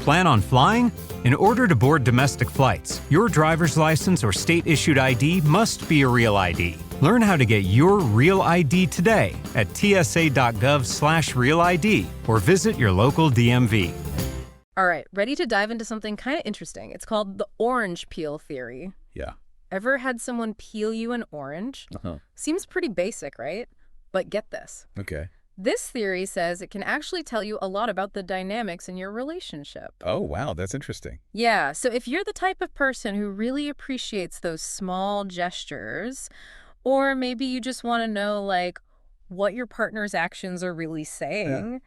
Plan on flying? In order to board domestic flights, your driver's license or state-issued ID must be a real ID. Learn how to get your real ID today at tsa.gov/realid or visit your local DMV. All right, ready to dive into something kind of interesting. It's called the orange peel theory. Yeah. Ever had someone peel you an orange? Seems pretty basic, right? But get this. Okay. This theory says it can actually tell you a lot about the dynamics in your relationship. Oh, wow. That's interesting. Yeah, so if you're the type of person who really appreciates those small gestures, or maybe you just want to know, like, what your partner's actions are really saying,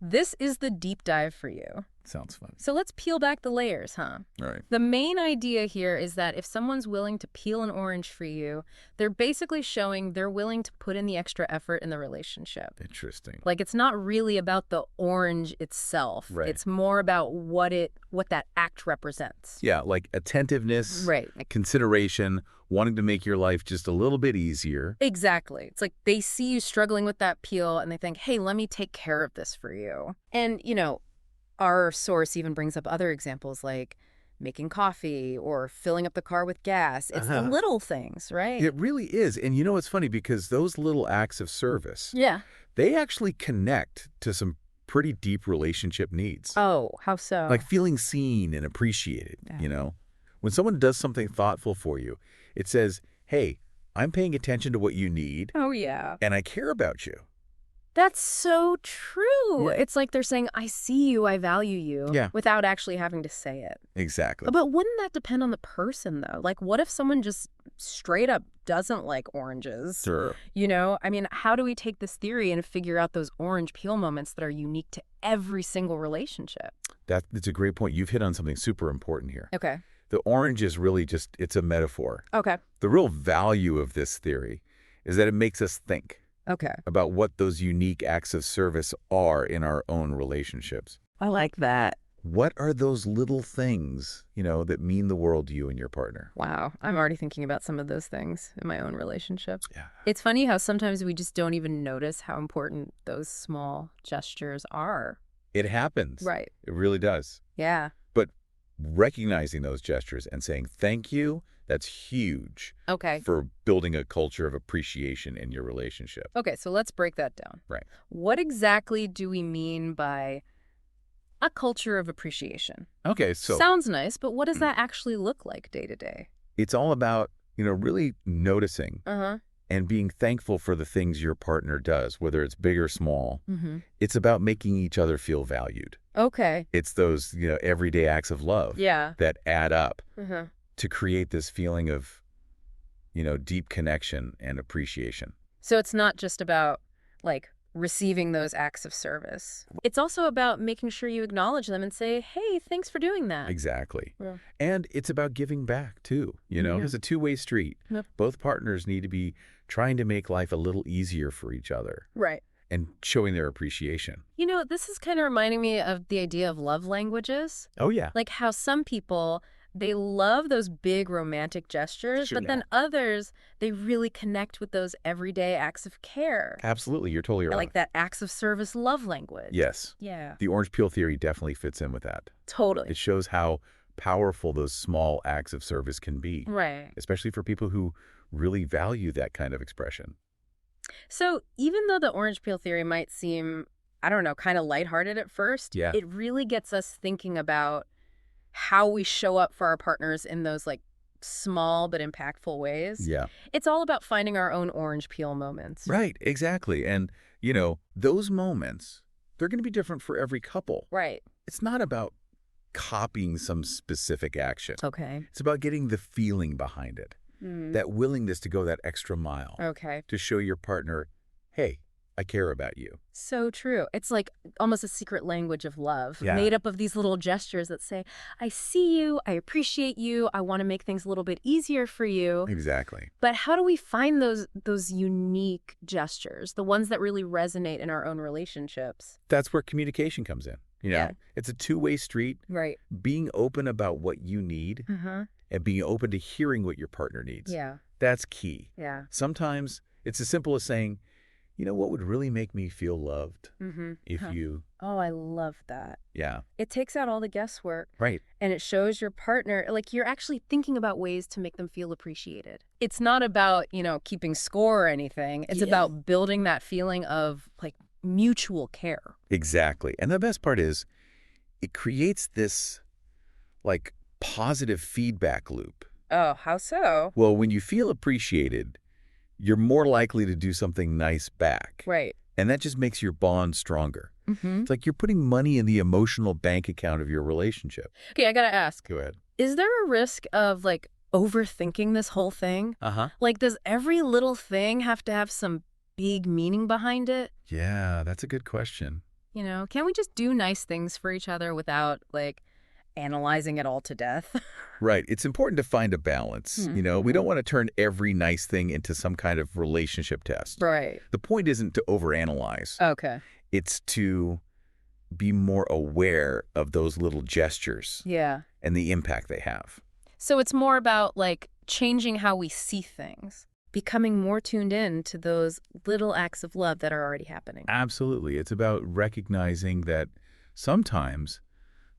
this is the deep dive for you. Sounds fun. So let's peel back the layers, huh? All right. The main idea here is that if someone's willing to peel an orange for you, they're basically showing they're willing to put in the extra effort in the relationship. Interesting. Like, it's not really about the orange itself. Right. It's more about what that act represents. Yeah, like attentiveness, Right. consideration, wanting to make your life just a little bit easier. Exactly. It's like they see you struggling with that peel and they think, hey, let me take care of this for you. And, our source even brings up other examples like making coffee or filling up the car with gas. It's the little things, right? It really is. And it's funny because those little acts of service, Yeah. they actually connect to some pretty deep relationship needs. Oh, how so? Like feeling seen and appreciated, When someone does something thoughtful for you, it says, hey, I'm paying attention to what you need. Oh, yeah. And I care about you. That's so true. Yeah. It's like they're saying, I see you, I value you, Yeah. without actually having to say it. Exactly. But wouldn't that depend on the person, though? Like, what if someone just straight up doesn't like oranges? Sure. I mean, how do we take this theory and figure out those orange peel moments that are unique to every single relationship? That's a great point. You've hit on something super important here. Okay. The orange is really it's a metaphor. Okay. The real value of this theory is that it makes us think Okay. about what those unique acts of service are in our own relationships. I like that. What are those little things, that mean the world to you and your partner? Wow. I'm already thinking about some of those things in my own relationship. Yeah. It's funny how sometimes we just don't even notice how important those small gestures are. It happens. Right. It really does. Yeah. But recognizing those gestures and saying thank you, that's huge Okay. for building a culture of appreciation in your relationship. Okay, so let's break that down. Right. What exactly do we mean by a culture of appreciation? Okay, so Sounds nice, but what does that actually look like day to day? it's all about, really noticing Uh-huh. and being thankful for the things your partner does, whether it's big or small. Mm-hmm. It's about making each other feel valued. Okay. It's those, everyday acts of love Yeah. that add up Uh-huh. to create this feeling of, deep connection and appreciation. So it's not just about, like, receiving those acts of service. It's also about making sure you acknowledge them and say, hey, thanks for doing that. Exactly. Yeah. And it's about giving back, too. Yeah. It's a two-way street. Yep. Both partners need to be trying to make life a little easier for each other Right. and showing their appreciation. This is kind of reminding me of the idea of love languages. Oh, yeah. Like how some people, they love those big romantic gestures, Sure. but then others, they really connect with those everyday acts of care. Absolutely. You're totally right. Like that acts of service love language. Yes. Yeah. The orange peel theory definitely fits in with that. Totally. It shows how powerful those small acts of service can be, Right. especially for people who really value that kind of expression. So even though the orange peel theory might seem, I don't know, kind of lighthearted at first, Yeah. it really gets us thinking about how we show up for our partners in those like small but impactful ways. Yeah. It's all about finding our own orange peel moments. Right. Exactly. And, those moments, they're going to be different for every couple. Right. It's not about copying some specific action. Okay. It's about getting the feeling behind it, that willingness to go that extra mile Okay. to show your partner, hey, I care about you. So true. It's like almost a secret language of love, Yeah. made up of these little gestures that say, I see you, I appreciate you, I want to make things a little bit easier for you. Exactly. But how do we find those unique gestures, the ones that really resonate in our own relationships? That's where communication comes in. Yeah. It's a two-way street. Right. Being open about what you need Uh-huh. and being open to hearing what your partner needs. Yeah. That's key. Yeah. Sometimes it's as simple as saying, you know what would really make me feel loved if Huh. you, Oh, I love that. yeah, It takes out all the guesswork. right. And it shows your partner, like, you're actually thinking about ways to make them feel appreciated. It's not about, keeping score or anything. It's about building that feeling of, like, mutual care. Exactly. And the best part is it creates this like positive feedback loop. Oh, how so? Well, when you feel appreciated, you're more likely to do something nice back. Right. And that just makes your bond stronger. Mm-hmm. It's like you're putting money in the emotional bank account of your relationship. Okay, I gotta ask. Go ahead. Is there a risk of, like, overthinking this whole thing? Uh-huh. Like, does every little thing have to have some big meaning behind it? Yeah, that's a good question. Can't we just do nice things for each other without, like, analyzing it all to death? Right. It's important to find a balance. We don't want to turn every nice thing into some kind of relationship test. Right. The point isn't to overanalyze. Okay. It's to be more aware of those little gestures Yeah. and the impact they have. So it's more about, like, changing how we see things, becoming more tuned in to those little acts of love that are already happening. Absolutely. It's about recognizing that sometimes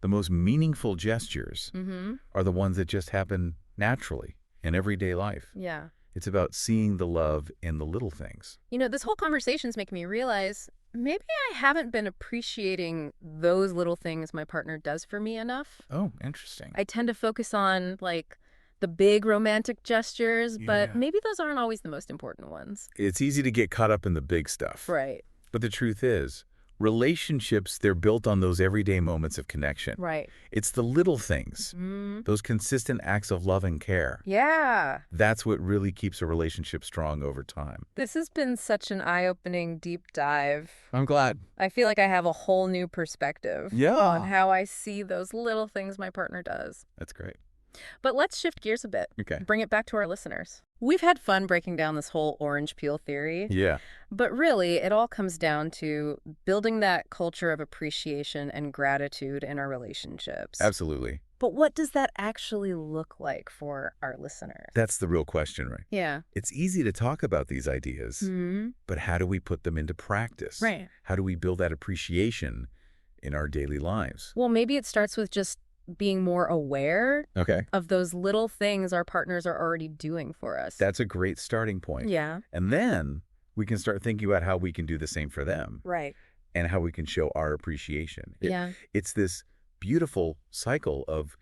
the most meaningful gestures are the ones that just happen naturally in everyday life. Yeah. It's about seeing the love in the little things. This whole conversation's making me realize maybe I haven't been appreciating those little things my partner does for me enough. Oh, interesting. I tend to focus on, like, the big romantic gestures, but Yeah. maybe those aren't always the most important ones. It's easy to get caught up in the big stuff. Right. But the truth is, relationships, they're built on those everyday moments of connection. Right. It's the little things, those consistent acts of love and care. Yeah. That's what really keeps a relationship strong over time. This has been such an eye-opening deep dive. I'm glad. I feel like I have a whole new perspective Yeah. on how I see those little things my partner does. That's great. But let's shift gears a bit. Okay. Bring it back to our listeners. We've had fun breaking down this whole orange peel theory. Yeah. But really, it all comes down to building that culture of appreciation and gratitude in our relationships. Absolutely. But what does that actually look like for our listeners? That's the real question, right? Yeah. It's easy to talk about these ideas, but how do we put them into practice? Right. How do we build that appreciation in our daily lives? Well, maybe it starts with just being more aware of those little things our partners are already doing for us. That's a great starting point. Yeah. And then we can start thinking about how we can do the same for them. Right. And how we can show our appreciation. Yeah. It's this beautiful cycle of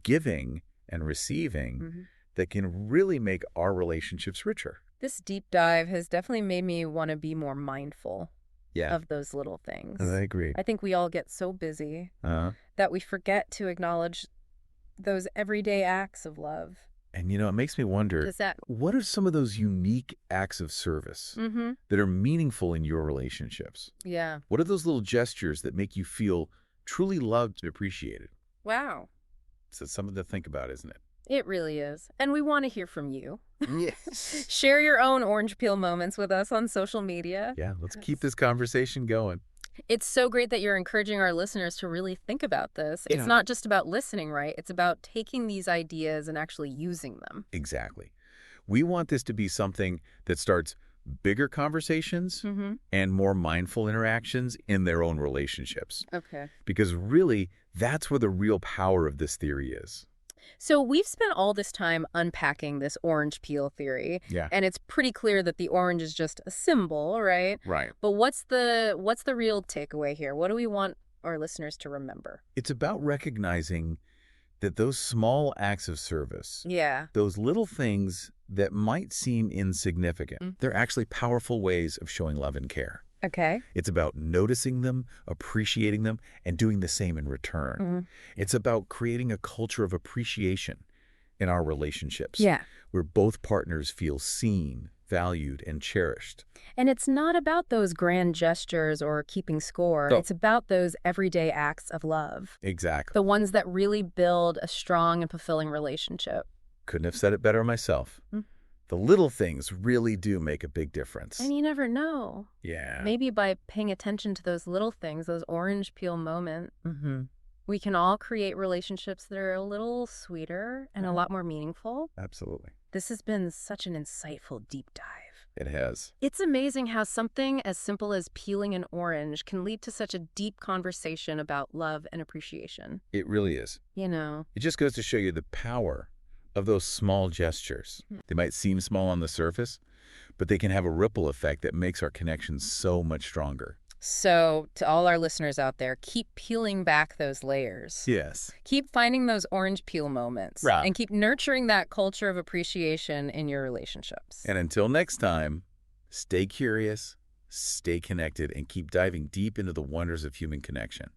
giving and receiving that can really make our relationships richer. This deep dive has definitely made me want to be more mindful of those little things. I agree. I think we all get so busy that we forget to acknowledge those everyday acts of love. And, it makes me wonder, what are some of those unique acts of service that are meaningful in your relationships? Yeah. What are those little gestures that make you feel truly loved and appreciated? Wow. So it's something to think about, isn't it? It really is. And we want to hear from you. Yes. Share your own orange peel moments with us on social media. Yeah, let's keep this conversation going. It's so great that you're encouraging our listeners to really think about this. It's not just about listening, right? It's about taking these ideas and actually using them. Exactly. We want this to be something that starts bigger conversations and more mindful interactions in their own relationships. Okay. Because really, that's where the real power of this theory is. So we've spent all this time unpacking this orange peel theory. Yeah. And it's pretty clear that the orange is just a symbol, right? Right. But what's the real takeaway here? What do we want our listeners to remember? It's about recognizing that those small acts of service, those little things that might seem insignificant, they're actually powerful ways of showing love and care. Okay. It's about noticing them, appreciating them, and doing the same in return. It's about creating a culture of appreciation in our relationships. Yeah. Where both partners feel seen, valued, and cherished. And it's not about those grand gestures or keeping score. No. It's about those everyday acts of love. Exactly. The ones that really build a strong and fulfilling relationship. Couldn't have said it better myself. The little things really do make a big difference. And you never know. Yeah. Maybe by paying attention to those little things, those orange peel moments, we can all create relationships that are a little sweeter and a lot more meaningful. Absolutely. This has been such an insightful deep dive. It has. It's amazing how something as simple as peeling an orange can lead to such a deep conversation about love and appreciation. It really is. It just goes to show you the power of those small gestures. They might seem small on the surface, but they can have a ripple effect that makes our connection so much stronger. So, to all our listeners out there, keep peeling back those layers. Yes. Keep finding those orange peel moments. Right. And keep nurturing that culture of appreciation in your relationships. And until next time, stay curious, stay connected, and keep diving deep into the wonders of human connection.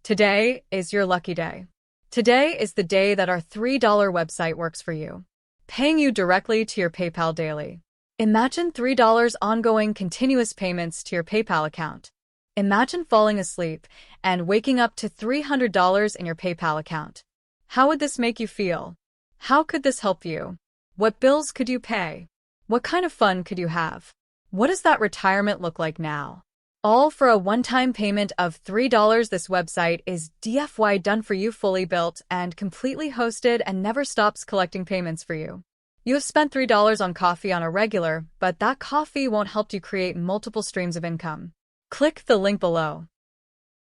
Today is your lucky day. Today is the day that our $3 website works for you, paying you directly to your PayPal daily. Imagine $3 ongoing continuous payments to your PayPal account. Imagine falling asleep and waking up to $300 in your PayPal account. How would this make you feel? How could this help you? What bills could you pay? What kind of fun could you have? What does that retirement look like now? All for a one-time payment of $3. This website is DFY done for you, fully built and completely hosted, and never stops collecting payments for you. You have spent $3 on coffee on a regular, but that coffee won't help you create multiple streams of income. Click the link below.